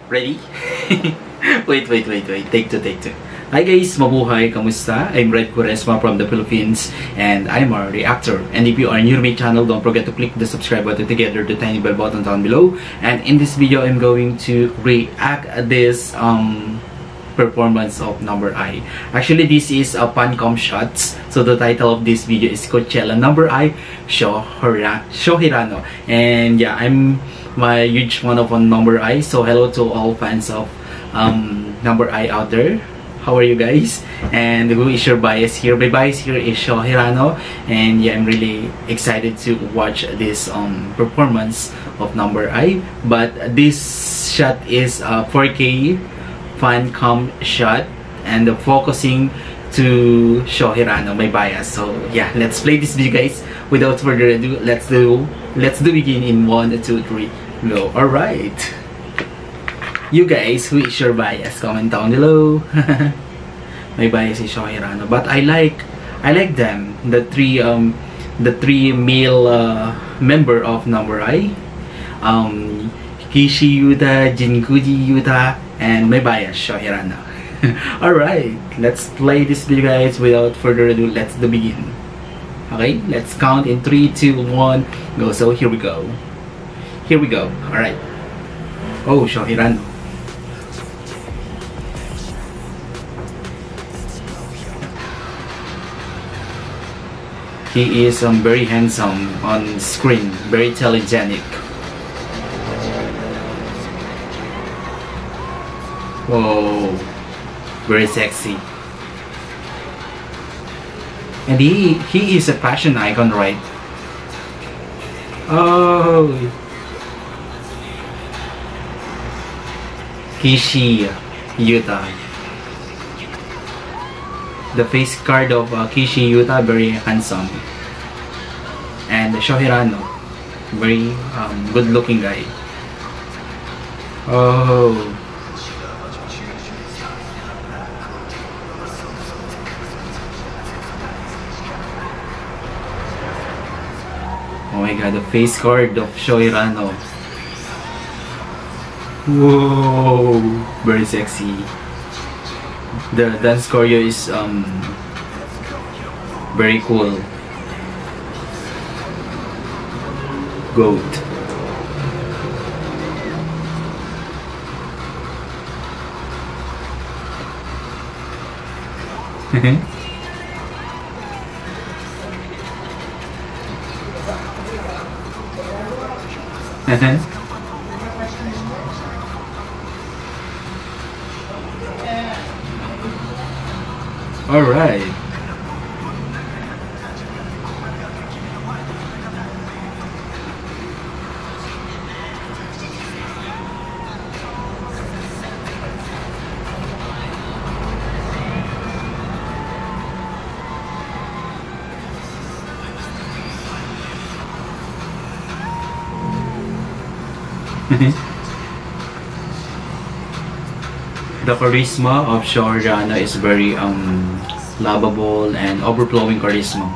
Ready? wait. Take two. Hi guys, mabuhay, kamusta? I'm Red Quaresma from the Philippines and I'm a reactor. And if you are new to my channel, don't forget to click the subscribe button together the tiny bell button down below. And in this video, I'm going to react this performance of Number I. Actually, this is a Pancom shots. So the title of this video is Coachella Number I Shohirano. And yeah, I'm my huge fan of Number I. So hello to all fans of Number I out there. How are you guys? And who is your bias here? My bias here is Shohirano, and yeah, I'm really excited to watch this performance of Number I. But this shot is a 4K Fancom shot and focusing to Shohirano, my bias. So yeah, let's play this video, guys. Without further ado, let's do begin in 1, 2, 3, go. All right. You guys, who is your bias? Comment down below. My bias is Shohirano, but I like them. The three male member of Number I, Kishi Yuta, Jinguji Yuta, and my bias Shohirano. All right, let's play this video, guys. Without further ado, let's begin. Okay, let's count in 3, 2, 1, go. So here we go. All right. Oh, Shohirano. He is very handsome on screen, very telegenic. Whoa, very sexy. And he is a fashion icon, right? Oh, Kishi Yuta. The face card of Kishi Yuta, very handsome, and Shohirano, very good looking guy. Oh, oh my god, the face card of Shohirano. Whoa, very sexy. The dance choreo is very cool. Goat. All right. The charisma of Shohirano is very lovable and overflowing charisma.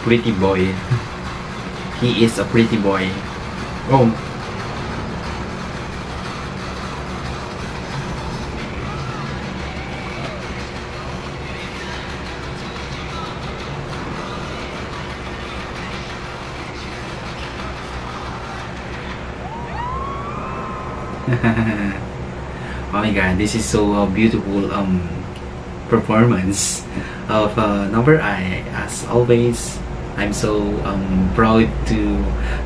Pretty boy. He is a pretty boy. Oh. Oh my god, this is so beautiful performance of Number I. As always, I'm so proud to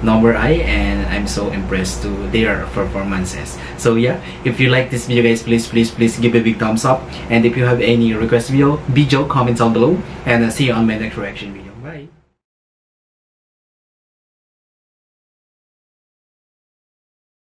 Number I, and I'm so impressed to their performances. So yeah, if you like this video, guys, please give a big thumbs up, and if you have any request video, comment down below, and see you on my next reaction video.